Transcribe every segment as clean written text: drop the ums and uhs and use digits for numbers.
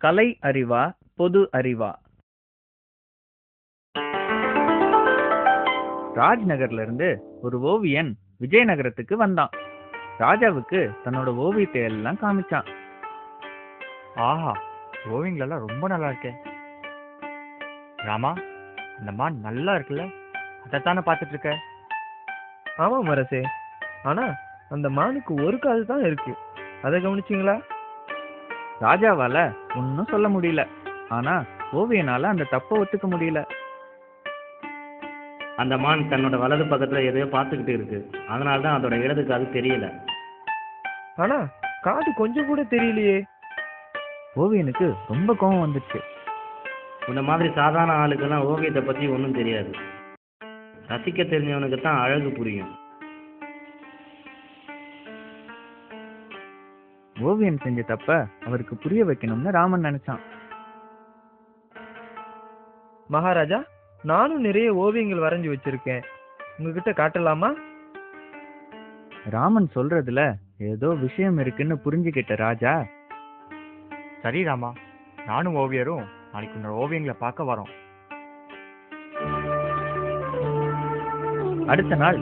கலை அறிவா பொது அறிவா? ராஜ்நகர்ல இருந்து ஒரு ஓவியன் விஜயநகரத்துக்கு வந்தான். ராஜாவுக்கு தன்னோட ஓவியத்தை எல்லாம் காமிச்சான். ஆஹா, ஓவியங்களெல்லாம் ரொம்ப நல்லா இருக்கே. ராமா, இந்த மான் நல்லா இருக்குல்ல, அதைத்தானே பார்த்துட்டு இருக்க? ஆமாம் அரசே, ஆனா அந்த மானுக்கு ஒரு காது தான் இருக்கு, அதை கவனிச்சிங்களா? ராஜாவால ஒன்னும் சொல்ல முடியல. ஆனா ஓவியனால அந்த தப்ப ஒத்துக்க முடியல. அந்த மான் தன்னோட வலது பக்கத்துல எதையோ பார்த்துக்கிட்டு இருக்கு, அதனால தான் அதோட இடது காது தெரியல. ஆனா காது கொஞ்சம் கூட தெரியலையே. ஓவியனுக்கு ரொம்ப கோபம் வந்துச்சு. இந்த மாதிரி சாதாரண ஆளுக்கெல்லாம் ஓவியத்தை பத்தி ஒன்றும் தெரியாது. ரசிக்க தெரிஞ்சவனுக்கு தான் அழகு புரியும். ஓவியன் செஞ்ச தப்ப அவருக்கு புரிய வைக்கணும்னு ராமன் நினைச்சான். மகாராஜா, நானும் நிறைய ஓவியங்கள் வரைஞ்சி வச்சிருக்கேன், உங்ககிட்ட காட்டலாமா? ராமன் சொல்றதுல ஏதோ விஷயம் இருக்குன்னு புரிஞ்சுக்கிட்ட ராஜா, சரி ராமா, நானும் ஓவியரும் நாளைக்கு உன்னோட ஓவியங்களை பார்க்க வரோம். அடுத்த நாள்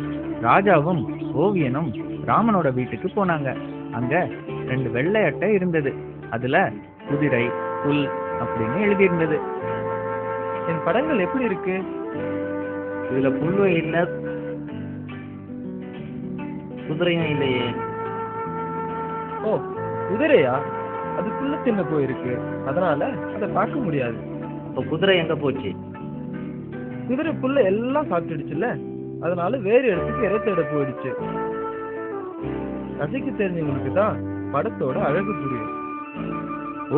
ராஜாவும் ஓவியனும் ராமனோட வீட்டுக்கு போனாங்க. அங்க 2 வெள்ளை அட்டை இருந்தது. அதுல குதிரை, புல் அப்படின்னு எழுதி இருந்தது. என் படங்கள் எப்படி இருக்கு? இதுல புல்லும் இல்லை, குதிரையும் இல்லையே. ஓ, குதிரையா? அது புல்ல தின்ன போயிருக்கு, அதனால அதை பார்க்க முடியாது. இப்போ குதிரை எங்க போச்சு? குதிரை புல்ல எல்லாம் சாப்பிட்டுடுச்சுல்ல, அதனால வேறு இடத்துக்கு இறை தேட போயிடுச்சு. ரசிக்க தெரிஞ்சவங்களுக்கு தான் படத்தோட அழகு புரியும்.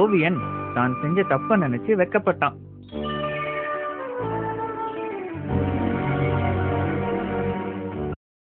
ஓவியன் தான் செஞ்ச தப்ப நினைச்சு வெக்கப்பட்டான்.